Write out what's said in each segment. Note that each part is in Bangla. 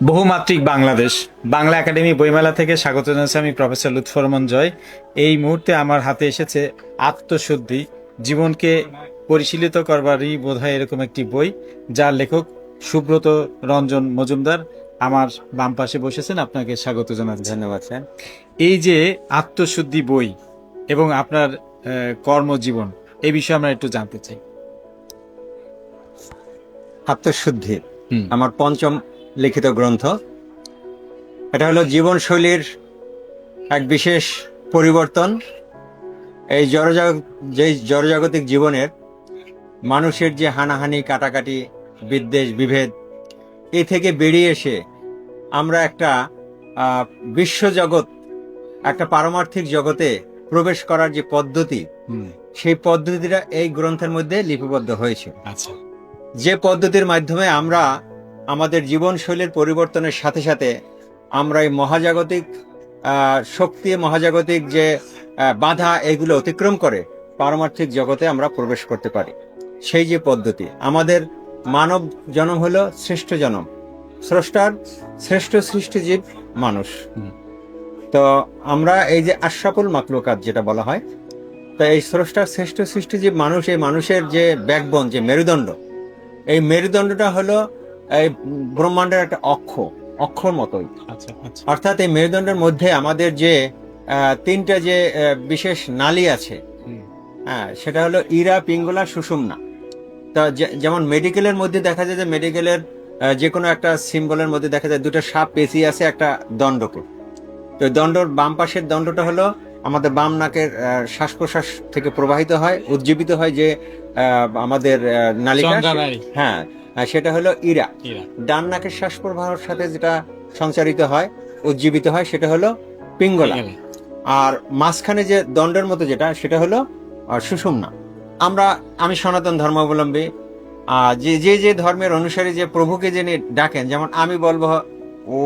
বহুমাত্রিক বাংলাদেশ বাংলা একাডেমি বইমেলা থেকে স্বাগত জানাচ্ছি আমি প্রফেসর লুৎফর রহমান জয়। এই মুহূর্তে আমার হাতে এসেছে আত্মশুদ্ধি, জীবনকে পরিশীলিত করবারই বোধহয় এরকম একটি বই, যার লেখক সুব্রত রঞ্জন মজুমদার আমার বাম পাশে বসেছেন। আপনাকে স্বাগত জানাচ্ছি। ধন্যবাদ স্যার। এই যে আত্মশুদ্ধি বই এবং আপনার কর্মজীবন, এই বিষয়ে আমরা একটু জানতে চাই। আত্মশুদ্ধি আমার পঞ্চম লিখিত গ্রন্থ। এটা হলো জীবনশৈলীর এক বিশেষ পরিবর্তন। এই জড়জাগতিক জীবনের মানুষের যে হানাহানি, কাটাকাটি, বিদ্বেষ, বিভেদ, এই থেকে বেরিয়ে এসে আমরা একটা বিশ্বজগৎ, একটা পারমার্থিক জগতে প্রবেশ করার যে পদ্ধতি, সেই পদ্ধতিটা এই গ্রন্থের মধ্যে লিপিবদ্ধ হয়েছে। আচ্ছা, যে পদ্ধতির মাধ্যমে আমরা আমাদের জীবনশৈলীর পরিবর্তনের সাথে সাথে আমরা এই মহাজাগতিক শক্তি, মহাজাগতিক যে বাধা, এগুলো অতিক্রম করে পারমার্থিক জগতে আমরা প্রবেশ করতে পারি। সেই যে পদ্ধতি, আমাদের মানব জন্ম হলো শ্রেষ্ঠ জন্ম, স্রষ্টার শ্রেষ্ঠ সৃষ্টিজীব মানুষ। তো আমরা এই যে আশরাফুল মাখলুকাত যেটা বলা হয়, তো এই স্রষ্টার শ্রেষ্ঠ সৃষ্টিজীব মানুষ, এই মানুষের যে ব্যাকবোন, যে মেরুদণ্ড, এই মেরুদণ্ডটা হলো এই ব্রহ্মাণ্ডের একটা অক্ষর মতোই। অর্থাৎ এই মেরুদণ্ডের মধ্যে আমাদের যে তিনটা যে বিশেষ নালী আছে, হ্যাঁ, সেটা হলো ইরা, পিঙ্গলা, সুষুম্না। তা যেমন মেডিকেলের মধ্যে দেখা যায় যে মেডিকেলের যে কোনো একটা সিম্বলের মধ্যে দেখা যায় দুটো সাপ পেঁচিয়ে আছে একটা দণ্ডকে। তো দণ্ডর বাম পাশের দণ্ডটা হলো আমাদের বাম নাকের শ্বাস প্রশ্বাস থেকে প্রবাহিত হয়, উজ্জীবিত হয় যে আমাদের নালিকা, হ্যাঁ, সেটা হলো ইরা। ডান নাকের শ্বাস প্রবাহের সাথে যেটা সঞ্চারিত হয়, উজ্জীবিত হয়, সেটা হলো পিঙ্গলা। আর মাঝখানে যে দণ্ডের মতো যেটা, সেটা হলো সুষুম্না। আমি সনাতন ধর্মাবলম্বী, যে যে ধর্মের অনুসারী যে প্রভুকে যিনি ডাকেন, যেমন আমি বলবো ও,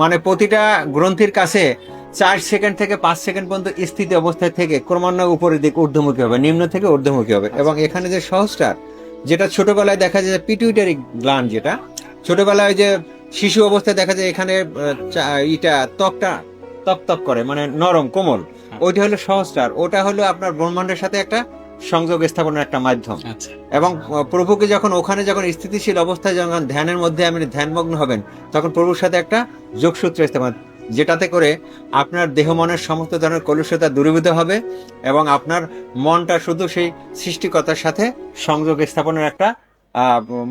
মানে প্রতিটা গ্রন্থির কাছে 4 সেকেন্ড থেকে 5 সেকেন্ড পর্যন্ত স্থিতি অবস্থায় থেকে ক্রমান্বয়ে উপরের দিকে ঊর্ধ্বমুখী হবে, নিম্ন থেকে ঊর্ধ্বমুখী হবে। এবং এখানে যে সহস্রার, যেটা ছোটবেলায় দেখা যায় পিটুইটারি গ্ল্যান্ড, যেটা ছোটবেলায় যে শিশু অবস্থায় দেখা যায় এখানে ত্বকটা তপ করে, মানে নরম কোমল, ওইটা হলো সহস্রার। ওটা হলো আপনার ব্রহ্মাণ্ডের সাথে একটা সংযোগ স্থাপনের একটা মাধ্যম। এবং প্রভুকে যখন স্থিতিশীল অবস্থায় যখন ধ্যানের মধ্যে আপনি ধ্যানমগ্ন হবেন, তখন প্রভুর সাথে একটা যোগসূত্র স্থাপন, যেটাতে করে আপনার দেহ মনের সমস্ত ধরনের কলুষতা দূরীভূত হবে এবং আপনার মনটা শুধু সেই সৃষ্টিকর্তার সাথে সংযোগ স্থাপনের একটা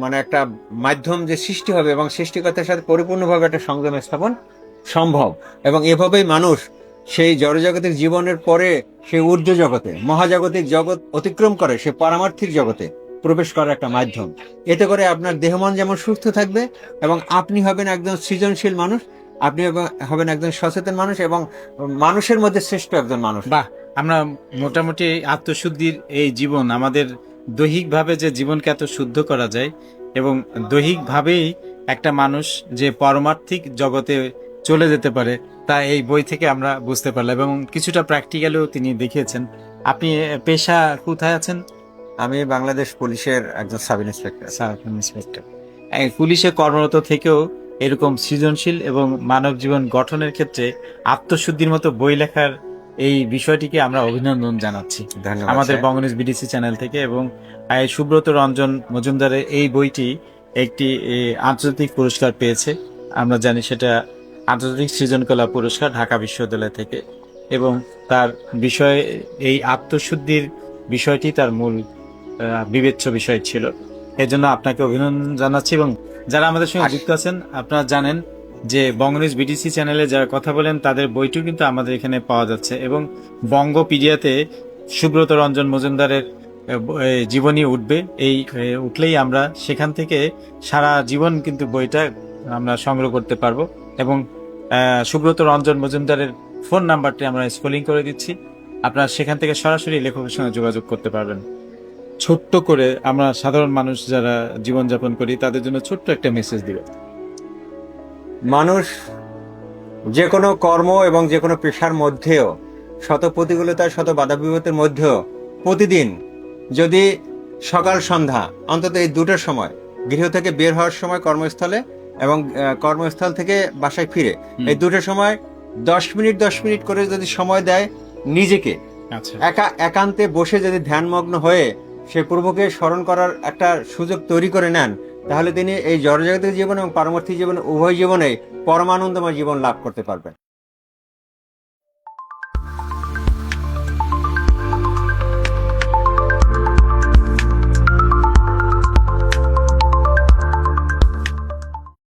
মানে একটা মাধ্যম যে সৃষ্টি হবে, এবং সৃষ্টিকর্তার সাথে পরিপূর্ণভাবে একটা সংযোগ স্থাপন সম্ভব। এবং এভাবেই মানুষ সেই জড়জাগতিক জীবনের পরে সেই ঊর্ধ্ব জগতে, মহাজাগতিক জগৎ অতিক্রম করে সে পারমার্থিক জগতে প্রবেশ করার একটা মাধ্যম। এতে করে আপনার দেহ মন যেমন সুস্থ থাকবে, এবং আপনি হবেন একজন সৃজনশীল মানুষ, আপনি হবেন একজন সচেতন মানুষ, এবং মানুষের মধ্যে শ্রেষ্ঠ একজন মানুষ। বাহ, আমরা মোটামুটি আত্মশুদ্ধির এই জীবন, আমাদের দৈহিকভাবে যে জীবনকে এত শুদ্ধ করা যায় এবং দৈহিকভাবেই একটা মানুষ যে পারমার্থিক জগতে চলে যেতে পারে, তা এই বই থেকে আমরা বুঝতে পারলাম এবং কিছুটা প্র্যাকটিক্যালও তিনি দেখিয়েছেন। আপনি পেশা কোথায় আছেন? আমি বাংলাদেশ পুলিশের একজন সাব ইন্সপেক্টর। পুলিশে কর্মরত থেকেও এরকম সৃজনশীল এবং মানব জীবন গঠনের ক্ষেত্রে আত্মশুদ্ধির মতো বই লেখার এই বিষয়টিকে আমরা অভিনন্দন জানাচ্ছি আমাদের বঙ্গনিউজ বিডিসি চ্যানেল থেকে। এবং সুব্রত রঞ্জন মজুমদারের এই বইটি একটি আন্তর্জাতিক পুরস্কার পেয়েছে, আমরা জানি সেটা আন্তর্জাতিক সৃজনকলা পুরস্কার ঢাকা বিশ্ববিদ্যালয় থেকে। এবং তার বিষয়ে এই আত্মশুদ্ধির বিষয়টি তার মূল বিবেচ্য বিষয় ছিল। এজন্য আপনাকে অভিনন্দন জানাচ্ছি। এবং যারা আমাদের সঙ্গে যুক্ত আছেন, আপনারা জানেন যে বঙ্গনিউজ বিডিসি চ্যানেলে যারা কথা বলেন তাদের বইটিও কিন্তু আমাদের এখানে পাওয়া যাচ্ছে। এবং বঙ্গপিডিয়াতে সুব্রত রঞ্জন মজুমদারের জীবনী উঠবে, এই উঠলেই আমরা সেখান থেকে সারা জীবন কিন্তু বইটা আমরা সংগ্রহ করতে পারবো। এবং সুব্রত রঞ্জন মজুমদারের ফোন নাম্বারটি আমরা স্ক্রলিং করে দিচ্ছি, আপনারা সেখান থেকে সরাসরি লেখকের সঙ্গে যোগাযোগ করতে পারবেন। ছোট্ট করে আমরা সাধারণ মানুষ যারা জীবনযাপন করি তাদের জন্য ছোট্ট একটা মেসেজ দিব। মানুষ যে কোনো কর্ম এবং যে কোনো পেশার মধ্যেও, শত প্রতিকূলতার, শত বাধা বিপত্তির মধ্যেও প্রতিদিন যদি সকাল সন্ধ্যা অন্তত এই দুটোর সময় গৃহ থেকে বের হওয়ার সময় কর্মস্থলে এবং কর্মস্থল থেকে বাসায় ফিরে, এই দুটো সময় 10 মিনিট করে যদি সময় দেয় নিজেকে, আচ্ছা, একান্তে বসে যদি ধ্যানমগ্ন হয়ে সে প্রভুকে স্মরণ করার একটা সুযোগ তৈরি করে নেন, তাহলে তিনি এই জড়জাগতিক জীবন এবং পারমার্থিক জীবন উভয় জীবনে পরমানন্দময় জীবন লাভ করতে পারবেন।